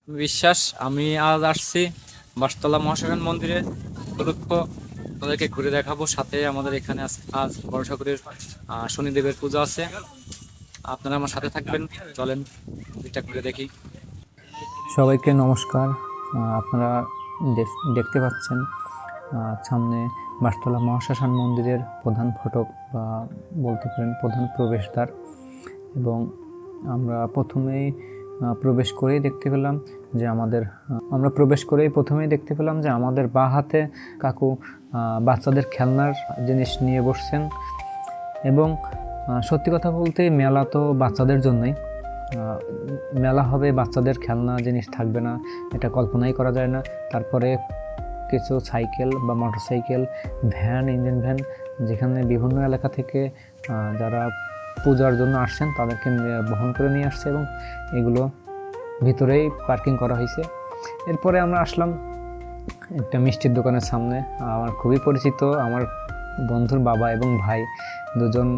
বিশ্বাস। আমি আজ আসছি বাসতলা মহাশ্মশান মন্দিরে উপলক্ষ তাদেরকে ঘুরে দেখাবো। সাথে আমাদের এখানে আজ বড় ঠাকুরের শনিদেবের পূজা আছে। আপনারা আমার সাথে থাকবেন, চলেন এটা ঘুরে দেখি। সবাইকে নমস্কার। আপনারা দেখতে পাচ্ছেন সামনে বাসতলা মহাশ্মশান মন্দিরের প্রধান ফটক বা বলতে পারেন প্রধান প্রবেশদ্বার। এবং আমরা প্রথমেই প্রবেশ করেই দেখতে পেলাম যে আমাদের বাঁ হাতে কাকু বাচ্চাদের খেলনার জিনিস নিয়ে বসছেন। এবং সত্যি কথা বলতে মেলা তো বাচ্চাদের জন্যই। মেলা হবে, বাচ্চাদের খেলনা জিনিস থাকবে না এটা কল্পনাই করা যায় না। তারপরে কিছু সাইকেল বা মোটরসাইকেল, ভ্যান, ইঞ্জিন ভ্যান, যেখানে বিভিন্ন এলাকা থেকে যারা পূজার জন্য আসছেন তাদেরকে বহন করে নিয়ে আসছে এবং এগুলো ভিতরেই পার্কিং করা হয়েছে। এরপরে আমরা আসলাম একটা মিষ্টির দোকানের সামনে। আমার খুবই পরিচিত আমার বন্ধুর বাবা এবং ভাই দুজন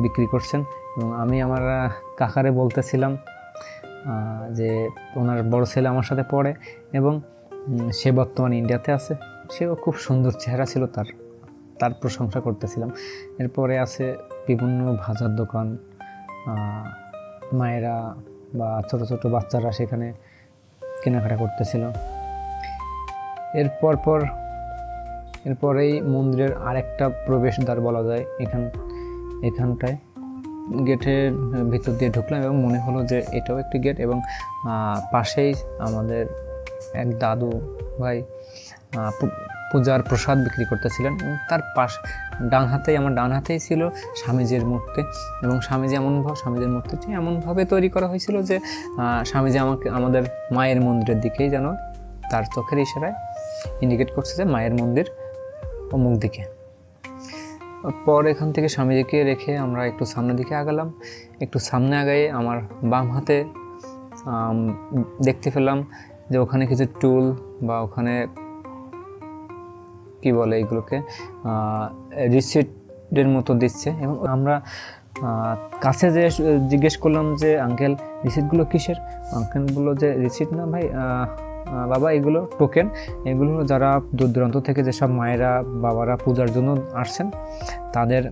বিক্রি করছেন। এবং আমি আমার কাকারে বলতেছিলাম যে ওনার বড় ছেলে আমার সাথে পড়ে এবং সে বর্তমানে ইন্ডিয়াতে আছে। সেও খুব সুন্দর চেহারা ছিল, তার প্রশংসা করতেছিলাম। এরপরে আছে বিভিন্ন ভাজার দোকান, মায়েরা বা ছোট ছোট বাচ্চারা সেখানে কেনাকাটা করতেছিল। এরপরেই মন্দিরের আরেকটা প্রবেশদ্বার বলা যায়। এখানটায় গেটের ভিতর দিয়ে ঢুকলাম এবং মনে হলো যে এটাও একটি গেট। এবং পাশেই আমাদের এক দাদু ভাই পূজার প্রসাদ বিক্রি করতেছিলেন। এবং তার আমার ডান হাতেই ছিল স্বামীজির মূর্তি। এবং স্বামীজির মূর্তিটি এমনভাবে তৈরি করা হয়েছিল যে স্বামীজি আমাদের মায়ের মন্দিরের দিকেই যেন তার চোখের ইশারায় ইন্ডিকেট করছে যে মায়ের মন্দির অমুক দিকে। পর এখান থেকে স্বামীজিকে রেখে আমরা একটু সামনের দিকে আগালাম। একটু সামনে আগায়ে আমার বাম হাতে দেখতে পেলাম যে ওখানে কিছু টুল বা ওখানে কি বলে এগুলোকে রিসিটের মতো দিচ্ছে। এবং আমরা কাছে যে জিজ্ঞেস করলাম যে আঙ্কেল রিসিটগুলো কিসের? আঙ্কেল বললো যে রিসিট না ভাই, বাবা এগুলো টোকেন। এগুলো যারা দূর দূরান্ত থেকে যেসব মায়েরা বাবারা পূজার জন্য আসছেন তাদের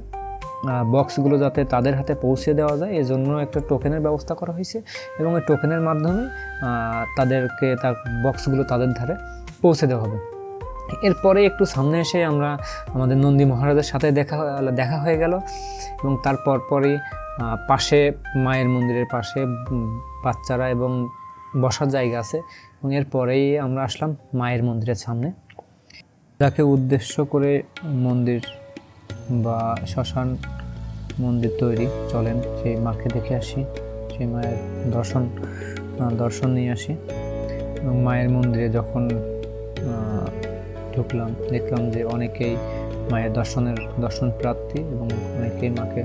বক্সগুলো যাতে তাদের হাতে পৌঁছে দেওয়া যায় এজন্য একটা টোকেনের ব্যবস্থা করা হয়েছে। এবং এই টোকেনের মাধ্যমে তাদেরকে তার বক্সগুলো তাদের ধারে পৌঁছে দেওয়া হবে। এরপরে একটু সামনে এসে আমরা আমাদের নন্দী মহারাজের সাথে দেখা হয়ে গেল। এবং তারপর পরই পাশে মায়ের মন্দিরের পাশে বাচ্চারা এবং বসার জায়গা আছে। এবং এরপরেই আমরা আসলাম মায়ের মন্দিরের সামনে, যাকে উদ্দেশ্য করে মন্দির বা শ্মশান মন্দির তৈরি। চলেন সেই মাকে দেখে আসি, সেই মায়ের দর্শন নিয়ে আসি। এবং মায়ের মন্দিরে যখন ঢুকলাম দেখলাম যে অনেকেই মায়ের দর্শন প্রার্থী এবং অনেকেই মাকে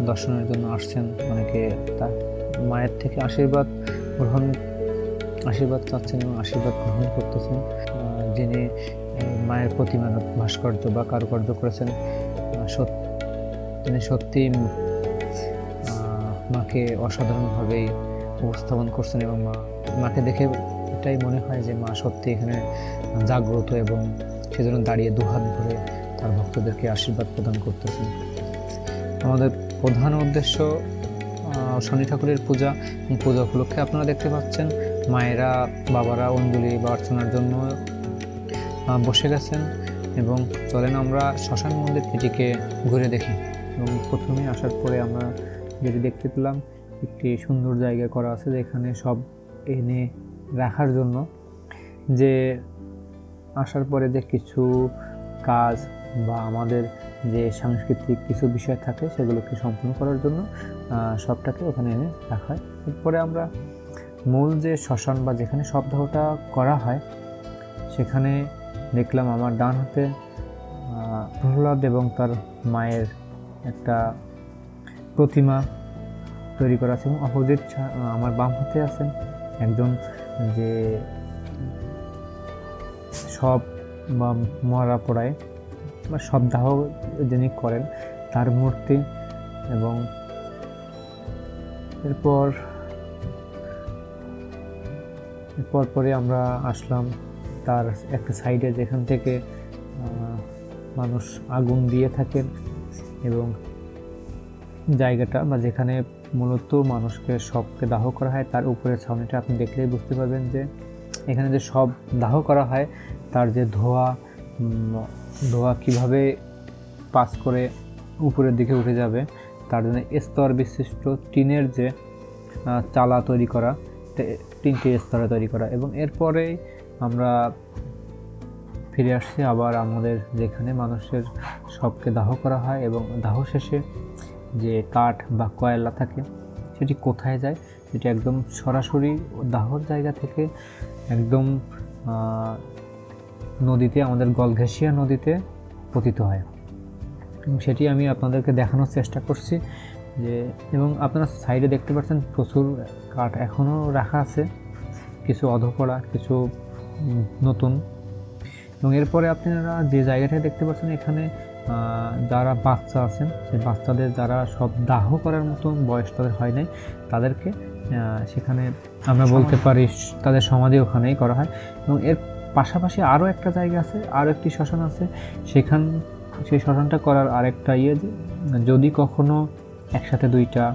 দর্শনের জন্য আসছেন। অনেকে তার মায়ের থেকে আশীর্বাদ চাচ্ছেন এবং আশীর্বাদ গ্রহণ করতেছেন। যিনি মায়ের প্রতিমার ভাস্কর্য বা কারুকার্য করেছেন তিনি সত্যি মাকে অসাধারণভাবেই উপস্থাপন করছেন। এবং মাকে দেখে এটাই মনে হয় যে মা সত্যি এখানে জাগ্রত এবং সেজন্য দাঁড়িয়ে দুহাত ভরে তার ভক্তদেরকে আশীর্বাদ প্রদান করতেছেন। আমাদের প্রধান উদ্দেশ্য শনি ঠাকুরের পূজা উপলক্ষে আপনারা দেখতে পাচ্ছেন মায়েরা বাবারা অঞ্জলি বা অর্চনার জন্য বসে গেছেন। এবং চলেন আমরা শ্মশান মন্দির এটিকে ঘুরে দেখি। এবং প্রথমে আসার পরে আমরা যেটি দেখতে পেলাম একটি সুন্দর জায়গা করা আছে যেখানে সব এনে রাখার জন্য, যে আসার পরে যে কিছু কাজ বা আমাদের যে সাংস্কৃতিক কিছু বিষয় থাকে সেগুলোকে সম্পূর্ণ করার জন্য সবটাকে ওখানে এনে রাখা হয়। এরপরে আমরা মূল যে শ্মশান বা যেখানে সপ্তাহটা করা হয় সেখানে দেখলাম আমার ডান হাতে প্রহ্লাদ এবং তার মায়ের একটা প্রতিমা তৈরি করা আছে। এবং অপোজিট আমার বাম হাতে আছেন একজন যে সব মরা পোড়ায় বা সব দাহ যিনি করেন তার মূর্তি। এবং এরপর পরে আমরা আসলাম তার একটা সাইডে, যেখান থেকে মানুষ আগুন দিয়ে থাকেন, এবং জায়গাটা বা যেখানে মূলত মানুষকে শবকে দাহ করা হয় তার উপরের ছাউনিটা আপনি দেখলেই বুঝতে পারবেন যে এখানে যে শব দাহ করা হয় তার যে ধোঁয়া কীভাবে পাস করে উপরের দিকে উঠে যাবে, তার জন্য স্তর বিশিষ্ট টিনের যে চালা তৈরি করা, 3টে স্তরে তৈরি করা। এবং এরপরে আমরা ফিরে আসছি আবার আমাদের যেখানে মানুষের শবকে দাহ করা হয়, এবং দাহ শেষে যে কাঠ বা কয়লা থাকে সেটি কোথায় যায়, সেটি একদম সরাসরি দাহর জায়গা থেকে একদম নদীতে, আমাদের গলঘেঁষিয়া নদীতে পতিত হয়। এবং সেটি আমি আপনাদেরকে দেখানোর চেষ্টা করছি যে, এবং আপনারা সাইডে দেখতে পাচ্ছেন প্রচুর কাঠ এখনও রাখা আছে, কিছু অধপড়া, কিছু নতুন। এবং এরপরে আপনারা যে জায়গাটায় দেখতে পাচ্ছেন এখানে যারা বাচ্চা আছেন, সেই বাচ্চাদের যারা সব দাহ করার মতন বয়স তাদের হয় নাই, তাদেরকে সেখানে আমরা বলতে পারি তাদের সমাধি ওখানেই করা হয়। এবং এর পাশাপাশি আরও একটা জায়গা আছে, আরও একটি শ্মশান আছে, সেই শ্মশানটা করার আরেকটা যে যদি কখনো একসাথে 2টা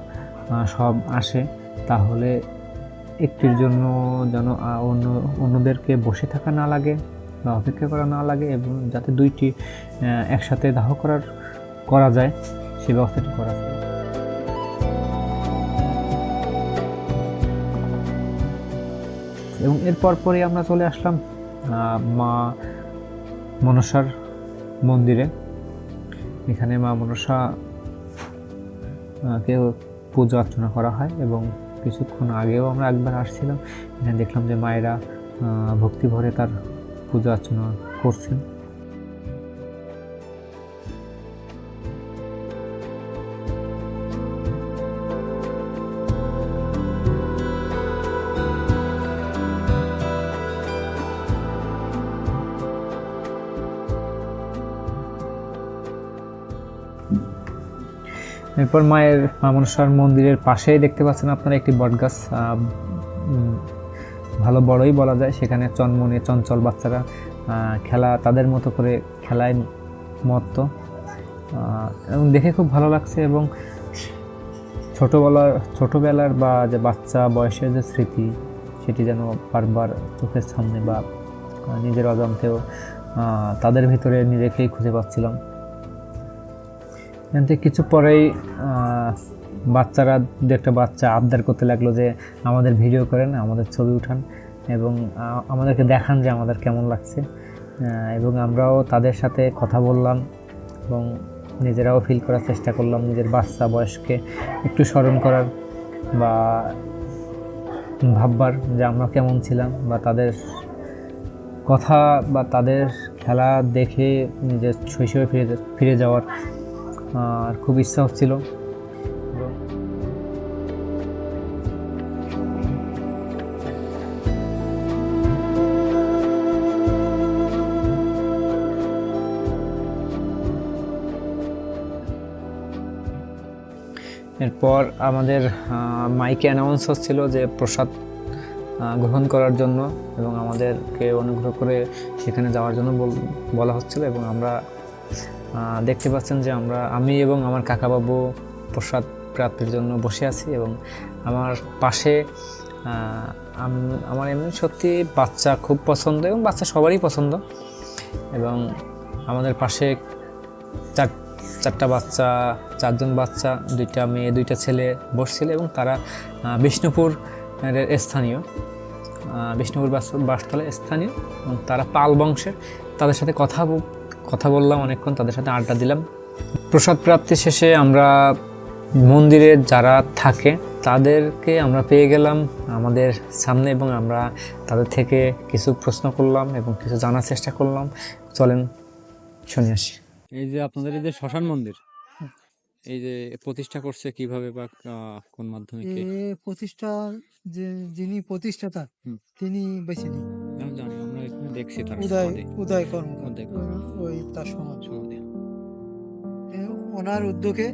সব আসে, তাহলে একটির জন্য যেন অন্যদেরকে বসে থাকা না লাগে বা অপেক্ষা করা না লাগে, এবং যাতে 2টি একসাথে দাহ করা যায় সে ব্যবস্থাটি করা যায়। এবং এরপর পরে আমরা চলে আসলাম মা মনসার মন্দিরে। এখানে মা মনসা কে পূজা অর্চনা করা হয়, এবং কিছুক্ষণ আগেও আমরা একবার আসছিলাম, এখানে দেখলাম যে মায়েরা ভক্তি ভরে তার পূজা অর্চনা করছেন। এরপর মা মনসার মন্দিরের পাশেই দেখতে পাচ্ছেন আপনারা একটি বটগাছ, ভালো বড়ই বলা যায়। সেখানে চনমনে চঞ্চল বাচ্চারা খেলা, তাদের মতো করে খেলায় মত্ত, এবং দেখে খুব ভালো লাগছে। এবং ছোটোবেলার বা যে বাচ্চা বয়সের যে স্মৃতি, সেটি যেন বারবার চোখের সামনে বা নিজের অজান্তেও তাদের ভিতরে নিজেকেই খুঁজে পাচ্ছিলাম। এখান থেকে কিছু পরেই বাচ্চারা, একটা বাচ্চা আবদার করতে লাগলো যে আমাদের ভিডিও করেন, আমাদের ছবি উঠান, এবং আমাদেরকে দেখান যে আমাদের কেমন লাগছে। এবং আমরাও তাদের সাথে কথা বললাম, এবং নিজেরাও ফিল করার চেষ্টা করলাম, নিজের বাচ্চা বয়সকে একটু স্মরণ করার বা ভাববার যে আমরা কেমন ছিলাম, বা তাদের কথা বা তাদের খেলা দেখে নিজের শৈশবে ফিরে যাওয়ার আর খুব ইচ্ছা হচ্ছিল। এরপর আমাদের মাইকে অ্যানাউন্স হচ্ছিল যে প্রসাদ গ্রহণ করার জন্য, এবং আমাদেরকে অনুগ্রহ করে সেখানে যাওয়ার জন্য বলা হচ্ছিল। এবং আমরা দেখতে পাচ্ছেন যে আমি এবং আমার কাকাবাবু প্রসাদ প্রাপ্তির জন্য বসে আছি, এবং আমার পাশে আমার এমনি সত্যি বাচ্চা খুব পছন্দ, এবং বাচ্চা সবারই পছন্দ। এবং আমাদের পাশে চারটা বাচ্চা, 4জন বাচ্চা, 2টা মেয়ে 2টা ছেলে বসছিল, এবং তারা বিষ্ণুপুর বাসতলায় স্থানীয়, এবং তারা পাল বংশের। তাদের সাথে কথা বললাম অনেকক্ষণ, তাদের সাথে আড্ডা দিলাম। প্রসাদ প্রাপ্তি শেষে আমরা মন্দিরে যারা থাকে তাদেরকে আমরা পেয়ে গেলাম আমাদের সামনে, এবং আমরা তাদের থেকে কিছু প্রশ্ন করলাম এবং কিছু জানার চেষ্টা করলাম। চলেন শুনে আসি। এই যে আপনাদের এই যে শ্মশান মন্দির, এই যে প্রতিষ্ঠা করছে কিভাবে বা কোন মাধ্যমে? প্রতিষ্ঠা যিনি প্রতিষ্ঠাতা তিনি বেছে নেই, আমি জানি, আমরা এখানে দেখছি তার উদয় কর্মকার, ওই তার সমাধি। ওনার উদ্যোগে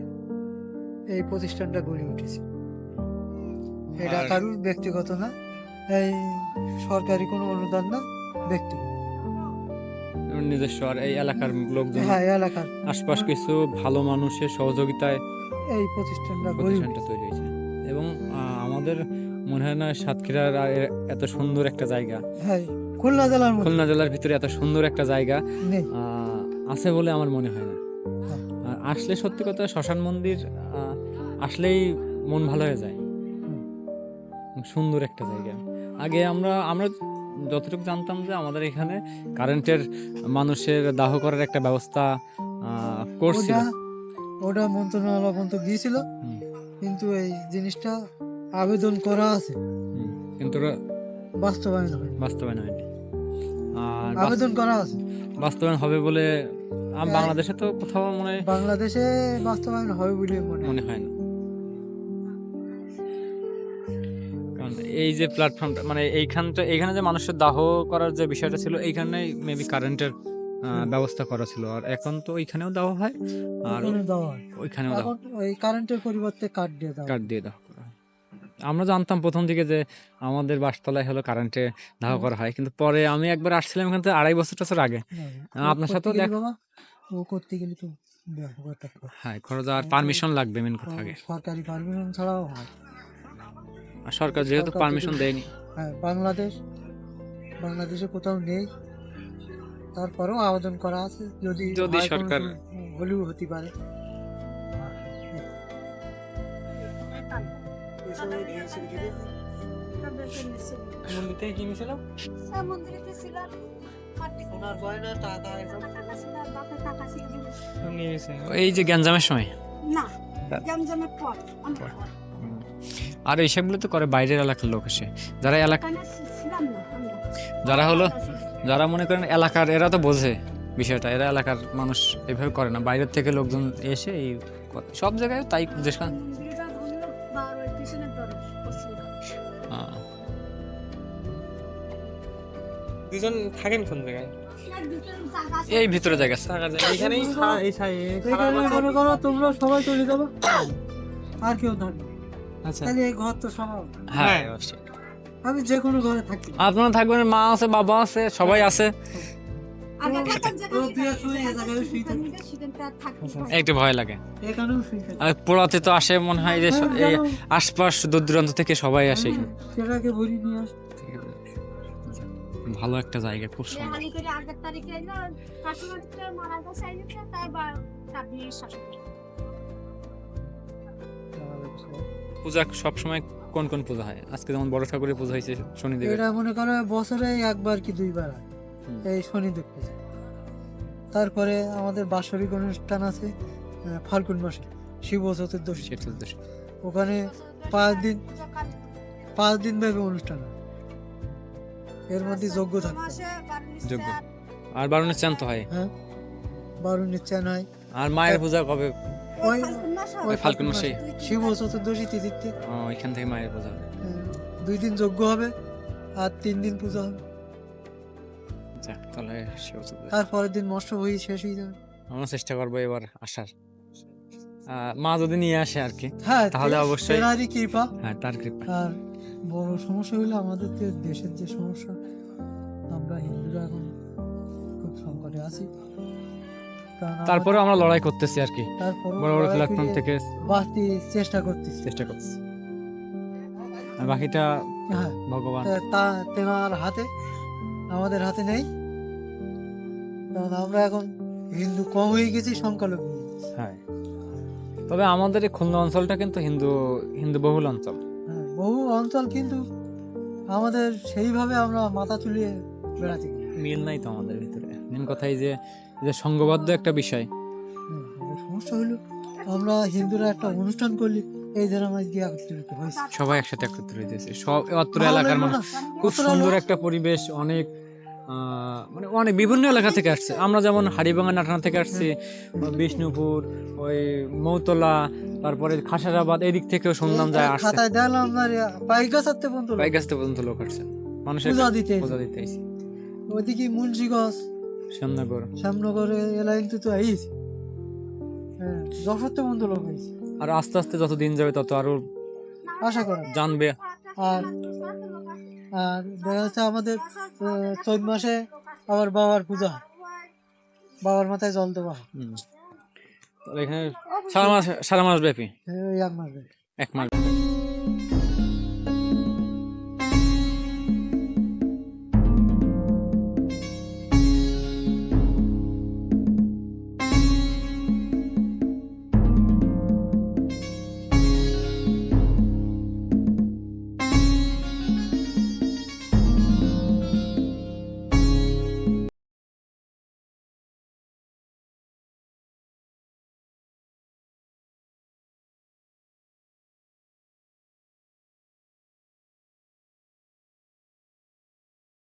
এই প্রতিষ্ঠানটা গড়ে উঠেছে। এটা কারুর ব্যক্তিগত না, এই সরকারি কোনো অনুদান না, ব্যক্তি। নিজস্ব আর এই এলাকার লোকজন হ্যাঁ, এলাকার আশপাশ কিছু ভালো মানুষের সহযোগিতায় এই প্রতিষ্ঠানটা গড়ে প্রতিষ্ঠানটা তৈরি হয়েছে। এবং আমাদের মনে হয় না সাতক্ষীরার এত সুন্দর একটা জায়গা, হ্যাঁ, খুলনা জেলার মধ্যে খুলনা জেলার ভিতরে এত সুন্দর একটা জায়গা নেই। আছে বলে আমার মনে হয় না। হ্যাঁ। আর আসলে সত্যি কথা শ্মশান মন্দির আসলেই মন ভালো হয়ে যায়। সুন্দর একটা জায়গা। আগে আমরা যতটুকু জানতাম যে আমাদের এখানে কারেন্টের মানুষের দাহ করার একটা ব্যবস্থা করছিল। ওটা মন্ত্রণালয় পর্যন্ত গিয়েছিল, হুম। কিন্তু এই জিনিসটা আবেদন করা আছে, কিন্তু ওরা বাস্তবায়ন হয়। বাস্তবায়ন হয়নি। আর আবেদন করা আছে, বাস্তবায়ন হবে বলে হ্যাঁ। বাংলাদেশে তো কোথাও মনে বাংলাদেশে বাস্তবায়ন হবে বলে মনে হয়। মনে হয় না। কারণ এই যে প্ল্যাটফর্মটা মানে এইখানে যে মানুষের দাহ করার যে বিষয়টা ছিল, এইখানেই মেবি কারেন্টের ব্যবস্থা করা ছিল। আর এখন তো ওইখানেও দাহ হয় আর ওখানে দেওয়া হয়। ওইখানেও দাহ, এখন ওই কারেন্টের পরিবর্তে কাঠ দিয়ে দেওয়া হয়। কাঠ দিয়ে দাহ করা হয়। আমরা জানতাম প্রথম দিকে যে আমাদের বাসতলায় হলো কারেন্টে দাহ করা হয়, কিন্তু পরে আমি একবার আসছিলাম এখান থেকে 2.5 বছর আগে। ও আপনার করতে সাথেও গেলে দেখ বাবা, ও করতে গেলে তো ব্যাপক একটা খরচ। হ্যাঁ, খরচ আর পারমিশন লাগবে মেন কথা আগে। সরকারি পারমিশন ছাড়াও হয়। আর সরকার যেহেতু সরকার পারমিশন যদি- দেয়নি, হ্যাঁ, বাংলাদেশে কোথাও নেই, তারপরেও আবেদন করা আছে, যদি যদি হয় কোনো সরকার- সময় হলেও হতে পারে। মন্দির থেকে কিনেছিলাম সোনার গয়না, টাকা, এসব এই যে গ্যাঞ্জামের সময়। না, জমজমের পর আর এইসবগুলো তো করে বাইরের এলাকার লোক এসে, যারা এলাকা ওখানে ছিলাম না আমরা। যারা হলো যারা মনে করেন এলাকার, এরা তো বোঝে বিষয়টা, এরা এলাকার মানুষ এভাবে করে না, বাইরের থেকে লোকজন এসে এই করে। সব জায়গায় তাই যেখানে মন্দিরটা ভাঙলো বা ওই পিছনের দরজা পশ্চিম ঘাট। দুজন থাকেন কোন জায়গায়? এর ভিতরে জায়গা আছে। এই ভিতরে জায়গা আছে। এইখানেই এখানে মনে করো তোমরা সবাই চলে যাবো, আর কেউ থাকবে, আচ্ছা তাহলে এই ঘর তো সবার। হ্যাঁ, হ্যাঁ। অবশ্যই। আমি যে কোনো ঘরে থাকি। আপনারা থাকবেন, মা আছে, বাবা আছে, সবাই আছে। আগে থাকার জায়গা ও দুই এক সময় এই জায়গায় শুয়ে থাকে। সেখানটা থাকতে হয়। একটু ভয় লাগে। এখানেও শুয়ে থাকে। আর পোড়াতে তো আসে মনে হয় যে হ্যাঁ, এই জানো। আশপাশ দূর দূরান্ত থেকে সবাই আসে এখানে। সেটাকে ভরি নিয়ে আসে। ভালো একটা জায়গা, খুব সুন্দর। রেহালি করে আগের তারিখে এলো, শাশুড়িটা মারা গেছে আইনিতে, তাই বা চাবি শাশুড়ি। পূজা সবসময় কোন কোন পূজা হয়? আজকে যেমন বড় ঠাকুরের পূজা হয়েছে শনিদেবের। এটা মনে করো বছরে একবার কি দুইবার হয়, হুম। এই শনিদেব পূজা। তারপরে আমাদের বাৎসরিক অনুষ্ঠান আছে ফাল্গুন মাসে, শিব চতুর্দশী। চতুর্দশী। ওখানে 5 দিন ব্যাপী অনুষ্ঠান হয়। এর মধ্যে যজ্ঞ থাকে, মাসে বারো যজ্ঞ। নিষ্ঠা, আর বারুণের চান তো হয়। হ্যাঁ, বারুণের চান হয়। আর মায়ের পূজা কবে? ওই ফাল্গুন মাস হয়। ওই ফাল্গুন মাসে। শিব চতুর্দশী তিথিতে ওইখান থেকে মায়ের পূজা হয়। 2 দিন যজ্ঞ হবে আর 3 দিন পূজা হবে। যাক, তাহলে শিব চতুর্দশী। তারপরের দিন মৎস্য বই শেষ হয়ে যাবে। আমরা চেষ্টা করবো এবার আসার। মা যদি নিয়ে আসে আর কি, হ্যাঁ, তাহলে অবশ্যই। তেনারই কৃপা। হ্যাঁ, তার কৃপা। আর বড় সমস্যা হলো আমাদের যে দেশের যে সমস্যা, আমরা হিন্দুরা এখন খুব সংকটে আছি। কারণ তারপরে আমরা লড়াই করতেছি আর কি, তারপরে বড় বড় প্ল্যাটফর্ম থেকে বাঁচতে চেষ্টা করতেছি। চেষ্টা করতেছি। আর বাকিটা হ্যাঁ, ভগবান। তা তেনার হাতে, আমাদের হাতে নেই। কারণ আমরা এখন হিন্দু কম হয়ে গেছি, সংখ্যালঘু হয়ে গেছি। হ্যাঁ, তবে আমাদের এই খুলনা অঞ্চলটা কিন্তু হিন্দু বহুল অঞ্চল। হ্যাঁ, বহু অঞ্চল, কিন্তু আমাদের সেইভাবে আমরা মাথা তুলিয়ে বেড়াতে পারি। মিল নাই তো আমাদের ভিতরে। মেন কথাই যে যে সংঘবদ্ধ একটা বিষয়। আমাদের সমস্যা হলো আমরা হিন্দুরা একটা অনুষ্ঠান করলি, এই যেন আমরা গিয়ে একত্রিত হয়েছি। সবাই একসাথে একত্রিত হইতেছে, সব অত্র ভালো এলাকার লাগলো মানুষ। না? খুব কতটা সুন্দর লোক? একটা পরিবেশ, অনেক মানে অনেক বিভিন্ন এলাকা থেকে আসছে। আমরা যেমন হাড়িভাঙা নাটনা থেকে আসছি, বিষ্ণুপুর, ওই মৌতলা, তারপরে খাসারাবাদ, এদিক থেকেও শুনলাম যায় আসছে। খাতায় দেখলাম না পাইকা সাথে বন্ধু বাইগাছতে পর্যন্ত লোক আসছে মানুষের পূজা দিতে। পূজা দিতে আইছে। ওইদিকে মুন্সিগঞ্জ, শ্যামনগর। শ্যামনগরে এলাইন তো আইস, হ্যাঁ, যশোরতে বন্ধু লোক হয়েছে, আর আস্তে আস্তে যত দিন যাবে তত আরো আশা করা। জানবে। আর আর দেখা যাচ্ছে আমাদের চৈত মাসে আবার বাবার পূজা হয়, বাবার মাথায় জল দেওয়া হয় তাহলে এখানে সারা মাস ব্যাপী এই 1 মাস ধরে। 1 মাস